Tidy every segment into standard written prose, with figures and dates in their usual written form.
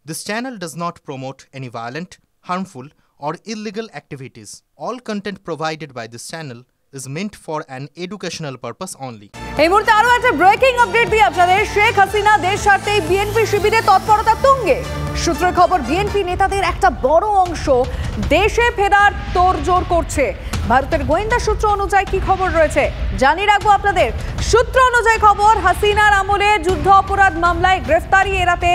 This channel does not promote any violent, harmful, or illegal activities. All content provided by this channel is meant for an educational purpose only. এই মুহূর্তে আরো একটা breaking update দিয়ে আপনাদের। শেখ হাসিনা দেশ ছাড়তেই BNP শিবিরে তৎপরতা তুঙ্গে। সূত্রের খবর, বিএনপি নেতাদের একটা বড় অংশ দেশে ফেরার তোড়জোড় করছে। ভারতের গোয়েন্দা সূত্র অনুযায়ী কি খবর রয়েছে জানিয়ে রাখবো আপনাদের। সূত্র অনুযায়ী খবর, হাসিনার আমলে যুদ্ধ অপরাধ মামলায় গ্রেফতারি এড়াতে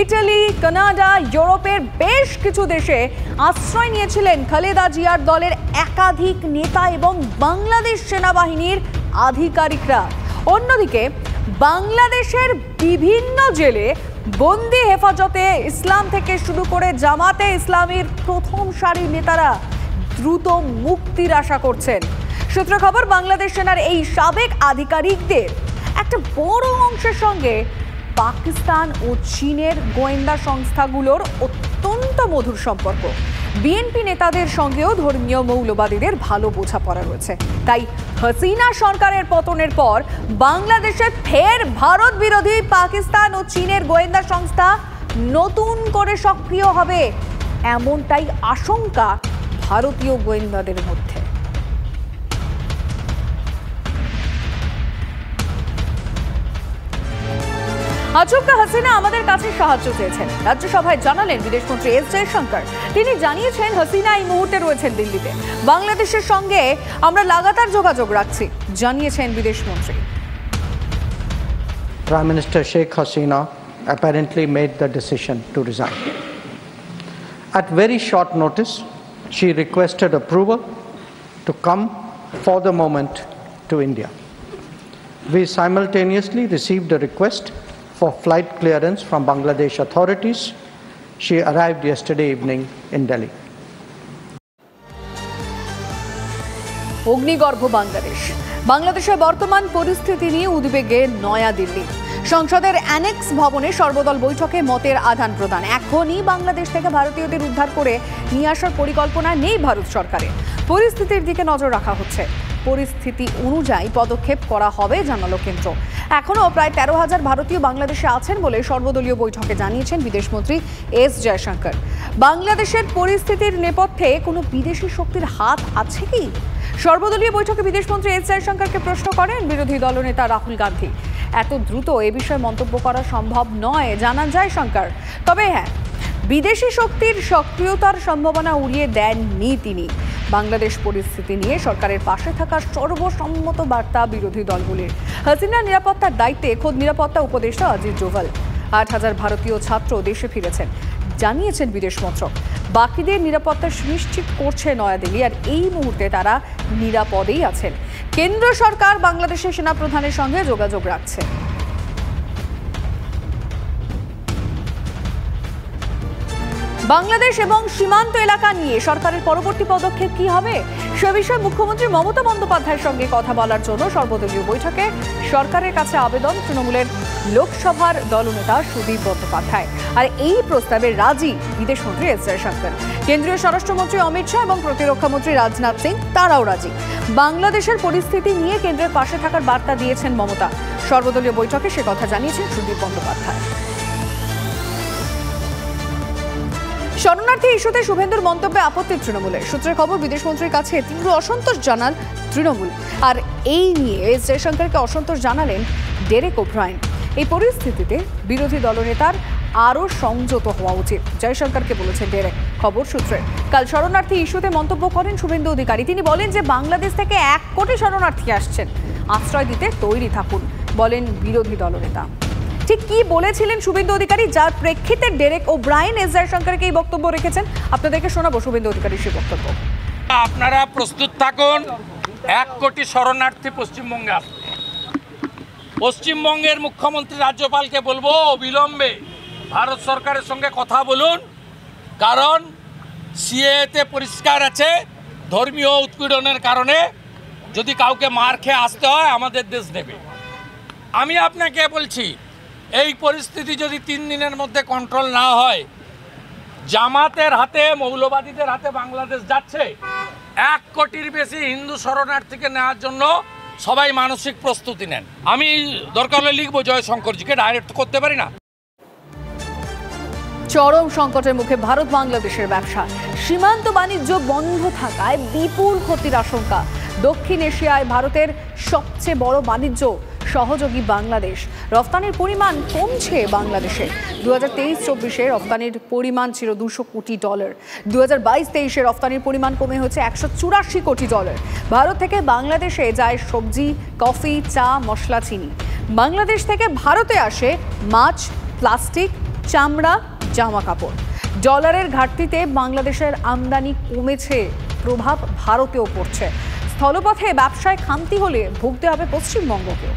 ইটালি, কানাডা, ইউরোপের বেশ কিছু দেশে আশ্রয় নিয়েছিলেন খালেদা জিয়ার দলের একাধিক নেতা এবং বাংলাদেশ সেনাবাহিনীর আধিকারিকরা। অন্যদিকে বাংলাদেশের বিভিন্ন জেলে বন্দি হেফাজতে ইসলাম থেকে শুরু করে জামাতে ইসলামীর প্রথম সারির নেতারা দ্রুত মুক্তির আশা করছেন। সূত্র খবর, বাংলাদেশ সেনার এই সাবেক আধিকারিকদের একটা বড় অংশের সঙ্গে পাকিস্তান ও চীনের গোয়েন্দা সংস্থাগুলোর অত্যন্ত মধুর সম্পর্ক। বিএনপি নেতাদের সঙ্গেও ধর্মীয় মৌলবাদীদের ভালো বোঝাপড়া রয়েছে। তাই হাসিনা সরকারের পতনের পর বাংলাদেশে ফের ভারত বিরোধী পাকিস্তান ও চীনের গোয়েন্দা সংস্থা নতুন করে সক্রিয় হবে, এমনটাই আশঙ্কা ভারতীয় গোয়েন্দাদের মধ্যে। আচমকা হাসিনা আমাদের কাছে সাহায্য চেয়েছেন, রাজ্যসভায় জানালেন বিদেশমন্ত্রী এস জয়শঙ্কর। তিনি জানিয়েছেন হাসিনা এই মুহূর্তে রয়েছেন দিল্লিতে, বাংলাদেশের সঙ্গে আমরা লাগাতার যোগাযোগ রাখছি, জানিয়েছেন বিদেশমন্ত্রী। Prime Minister Sheikh Hasina apparently made the decision to resign. At very short notice, she requested approval to come for the moment to India. We simultaneously received a request for flight clearance from Bangladesh authorities. She arrived yesterday evening in Delhi. অগ্নিগর্ভ Bangladesh. বাংলাদেশের বর্তমান পরিস্থিতি নিয়ে উদ্বেগে নয়াদিল্লি। সংসদের annexe ভবনে সর্বদল বৈঠকে মতের আদান প্রদান। এখনই বাংলাদেশ থেকে ভারতীয়দের উদ্ধার করে নিয়ে আসার পরিকল্পনা নেই ভারত সরকারের। পরিস্থিতির দিকে নজর রাখা হচ্ছে, পরিস্থিতি অনুযায়ী পদক্ষেপ করা হবে জানালো কেন্দ্র। এখনও প্রায় 13,000 ভারতীয় বাংলাদেশে আছেন বলে সর্বদলীয় বৈঠকে জানিয়েছেন বিদেশমন্ত্রী এস জয়শঙ্কর। বাংলাদেশের পরিস্থিতির নেপথ্যে কোনো বিদেশি শক্তির হাত আছে কি? সর্বদলীয় বৈঠকে বিদেশমন্ত্রী এস জয়শঙ্করকে প্রশ্ন করেন বিরোধী দলনেতা রাহুল গান্ধী। এত দ্রুত এ বিষয়ে মন্তব্য করা সম্ভব নয় জানান জয়শঙ্কর। তবে হ্যাঁ, বিদেশি শক্তির সক্রিয়তার সম্ভাবনা উড়িয়ে দেননি তিনি। বাংলাদেশ পরিস্থিতি নিয়ে সরকারের পাশে থাকার সর্বসম্মত বার্তা বিরোধী দলগুলির। হাসিনার নিরাপত্তার দায়িত্বে খোদ নিরাপত্তা উপদেষ্টা অজিত ডোভাল। 8,000 ভারতীয় ছাত্র দেশে ফিরেছেন, জানিয়েছেন বিদেশ মন্ত্রক। বাকিদের নিরাপত্তা সুনিশ্চিত করছে নয়াদিল্লি, আর এই মুহূর্তে তারা নিরাপদেই আছেন। কেন্দ্র সরকার বাংলাদেশের সেনাপ্রধানের সঙ্গে যোগাযোগ রাখছে। বাংলাদেশ এবং সীমান্ত এলাকা নিয়ে সরকারের পরবর্তী পদক্ষেপ কি হবে সে বিষয়ে মুখ্যমন্ত্রী মমতা বন্দ্যোপাধ্যায়ের সঙ্গে কথা বলার জন্য সর্বদলীয় বৈঠকে সরকারের কাছে আবেদন তৃণমূলের লোকসভার দলনেতা সুদীপ বন্দ্যোপাধ্যায়। আর এই প্রস্তাবে রাজি বিদেশমন্ত্রী এস জয়শঙ্কর। কেন্দ্রীয় স্বরাষ্ট্রমন্ত্রী অমিত শাহ এবং প্রতিরক্ষামন্ত্রী রাজনাথ সিং তারাও রাজি। বাংলাদেশের পরিস্থিতি নিয়ে কেন্দ্রের পাশে থাকার বার্তা দিয়েছেন মমতা। সর্বদলীয় বৈঠকে সে কথা জানিয়েছেন সুদীপ বন্দ্যোপাধ্যায়। শরণার্থী ইস্যুতে শুভেন্দুর মন্তব্যে আপত্তি তৃণমূলের। সূত্রের খবর, বিদেশমন্ত্রীর কাছে তীব্র অসন্তোষ জানান তৃণমূল। আর এই নিয়ে এস জয়শঙ্করকে অসন্তোষ জানালেন ডেরেক ওব্রায়েন। এই পরিস্থিতিতে বিরোধী দলনেতার আরও সংযত হওয়া উচিত, জয়শঙ্করকে বলেছেন ডেরেক। খবর সূত্রে, কাল শরণার্থী ইস্যুতে মন্তব্য করেন শুভেন্দু অধিকারী। তিনি বলেন যে বাংলাদেশ থেকে 1 কোটি শরণার্থী আসছেন, আশ্রয় দিতে তৈরি থাকুন, বলেন বিরোধী দলনেতা। ঠিক কি বলেছিলেন শুভেন্দু অধিকারী, যার প্রেক্ষিতে ডেরেক ওব্রায়েন এস জয়শঙ্করকে এই বক্তব্য রেখেছেন, আপনাদেরকে শোনাবো শুভেন্দু অধিকারীর সেই বক্তব্য। আপনারা প্রস্তুত থাকুন, 1 কোটি শরণার্থী পশ্চিমবঙ্গে আসবে। পশ্চিমবঙ্গের মুখ্যমন্ত্রী রাজ্যপালকে বলবো অবিলম্বে ভারত সরকারের সঙ্গে কথা বলুন, কারণ সিএতে পরিষ্কার আছে ধর্মীয় উৎপীড়নের কারণে যদি কাউকে মার খেয়ে আসতে হয় আমাদের দেশ নেবে। আমি আপনাকে বলছি, এই পরিস্থিতি যদি 3 দিনের মধ্যে কন্ট্রোল না হয়, জামাতের হাতে, মৌলবাদীদের হাতে বাংলাদেশ যাচ্ছে। 1 কোটির বেশি হিন্দু শরণার্থীকে নেওয়ার জন্য সবাই মানসিক প্রস্তুতি নেন। আমি দরকার হলে লিখবো জয়শঙ্করজিকে, ডাইরেক্ট করতে পারি না। চরম সংকটের মুখে ভারত বাংলাদেশের ব্যবসা। সীমান্ত বাণিজ্য বন্ধ থাকায় বিপুল ক্ষতির আশঙ্কা। দক্ষিণ এশিয়ায় ভারতের সবচেয়ে বড় বাণিজ্য সহযোগী বাংলাদেশ। রফতানির পরিমাণ কমছে বাংলাদেশে। 2023-24 রফতানির পরিমাণ ছিল $200 কোটি। 2022-23 রফতানির পরিমাণ কমে হচ্ছে $184 কোটি। ভারত থেকে বাংলাদেশে যায় সবজি, কফি, চা, মশলা, চিনি। বাংলাদেশ থেকে ভারতে আসে মাছ, প্লাস্টিক, চামড়া, জামা কাপড়। ডলারের ঘাটতিতে বাংলাদেশের আমদানি কমেছে, প্রভাব ভারতেও পড়ছে। স্থলপথে ব্যবসায় খামতি হলে ভুগতে হবে পশ্চিমবঙ্গকেও।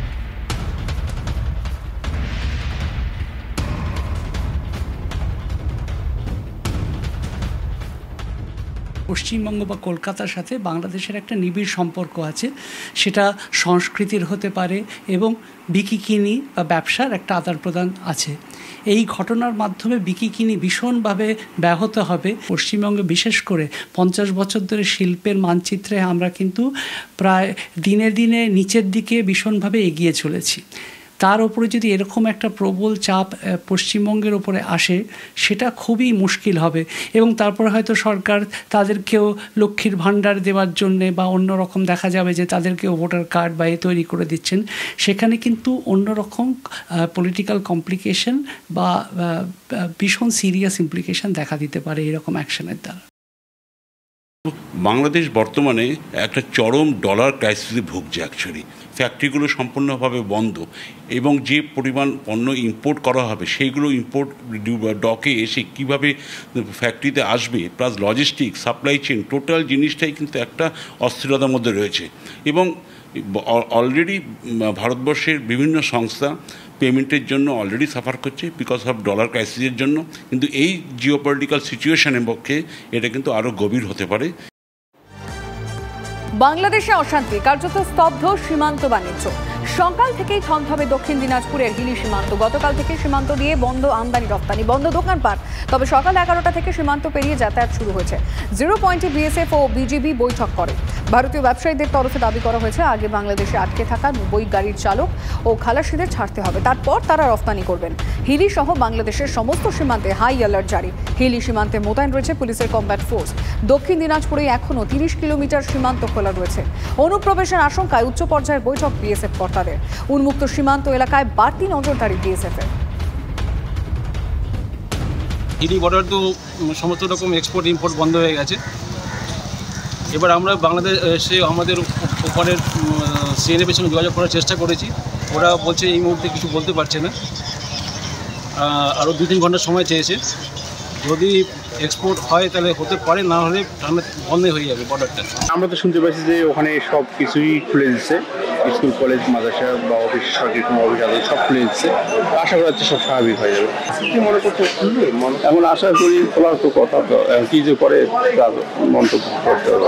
পশ্চিমবঙ্গ বা কলকাতার সাথে বাংলাদেশের একটা নিবিড় সম্পর্ক আছে, সেটা সংস্কৃতির হতে পারে এবং বিকিকিনি বা ব্যবসার একটা আদান প্রদান আছে। এই ঘটনার মাধ্যমে বিকিকিনি ভীষণভাবে ব্যাহত হবে। পশ্চিমবঙ্গে বিশেষ করে 50 বছর ধরে শিল্পের মানচিত্রে আমরা কিন্তু প্রায় দিনে দিনে নিচের দিকে ভীষণভাবে এগিয়ে চলেছি। তার উপরে যদি এরকম একটা প্রবল চাপ পশ্চিমবঙ্গের ওপরে আসে, সেটা খুবই মুশকিল হবে। এবং তারপরে হয়তো সরকার তাদেরকেও লক্ষ্মীর ভাণ্ডার দেওয়ার জন্যে বা অন্যরকম দেখা যাবে যে তাদেরকেও ভোটার কার্ড বা তৈরি করে দিচ্ছেন। সেখানে কিন্তু অন্যরকম পলিটিক্যাল কমপ্লিকেশন বা ভীষণ সিরিয়াস ইমপ্লিকেশন দেখা দিতে পারে এরকম অ্যাকশনের দ্বারা। বাংলাদেশ বর্তমানে একটা চরম ডলার ক্রাইসিসে ভুগছে। অ্যাকচুয়ালি ফ্যাক্টরিগুলো সম্পূর্ণভাবে বন্ধ এবং যে পরিমাণ পণ্য ইম্পোর্ট করা হবে সেইগুলো ইম্পোর্ট ডকে এসে কীভাবে ফ্যাক্টরিতে আসবে, plus logistic, supply chain, total জিনিসটাই কিন্তু একটা অস্থিরতার মধ্যে রয়েছে। এবং অলরেডি ভারতবর্ষের বিভিন্ন সংস্থা পেমেন্টের জন্য অলরেডি সাফার করছে বিকজ অফ ডলার ক্রাইসিসের জন্য। কিন্তু এই জিওপলিটিক্যাল সিচুয়েশনের পক্ষে এটা কিন্তু আরও গভীর হতে পারে। বাংলাদেশে অশান্তি, কার্যত স্তব্ধ সীমান্ত বাণিজ্য। সকাল থেকেই থমথমে দক্ষিণ দিনাজপুরের হিলি সীমান্ত। গতকাল থেকে সীমান্ত দিয়ে বন্ধ আমদানি রপ্তানি, বন্ধ দোকানপাট। তবে সকাল 11টা থেকে সীমান্ত পেরিয়ে যাতায়াত শুরু হয়েছে। 0 পয়েন্টে বিএসএফ ও বিজিবি বৈঠক করে। ভারতীয় ব্যবসায়ীদের তরফে দাবি করা হয়েছে আগে বাংলাদেশে আটকে থাকা 90 গাড়ির চালক ও খালাসিদের ছাড়তে হবে, তারপর তারা রপ্তানি করবেন। হিলি সহ বাংলাদেশের সমস্ত সীমান্তে হাই অ্যালার্ট জারি। হিলি সীমান্তে মোতায়েন রয়েছে পুলিশের কমব্যাট ফোর্স। দক্ষিণ দিনাজপুরে এখনও 30 কিলোমিটার সীমান্ত খোলা রয়েছে। অনুপ্রবেশের আশঙ্কায় উচ্চ পর্যায়ের বৈঠক বিএসএফ কর্তাদের। উন্মুক্ত সীমান্ত এলাকায় বাড়তি নজরদারি বিএসএফের। হিলি বর্ডার তো সমস্ত রকম এক্সপোর্ট ইম্পোর্ট বন্ধ হয়ে গেছে। এবার আমরা বাংলাদেশে আমাদের ওপারের সিএনএফের সঙ্গে যোগাযোগ করার চেষ্টা করেছি। ওরা বলছে এই মুহূর্তে কিছু বলতে পারছে না, আরও 2-3 ঘন্টার সময় চেয়েছে। যদি এক্সপোর্ট হয় তাহলে হতে পারে, না হলে বন্ধ হয়ে যাবে বর্ডারটা। আমরা তো শুনতে পাচ্ছি যে ওখানে সব কিছুই খুলে দিচ্ছে, স্কুল, কলেজ, মাদ্রাসা বা অফিস, সরকারি কোনো অফিস আছে সব খুলে দিচ্ছে। আশা করা যাচ্ছে সব স্বাভাবিক হয়ে যাবে। কি মনে করতে এখন আশা করি খোলার তো কথা, কি যে করে তার মন্তব্য করতে হবে।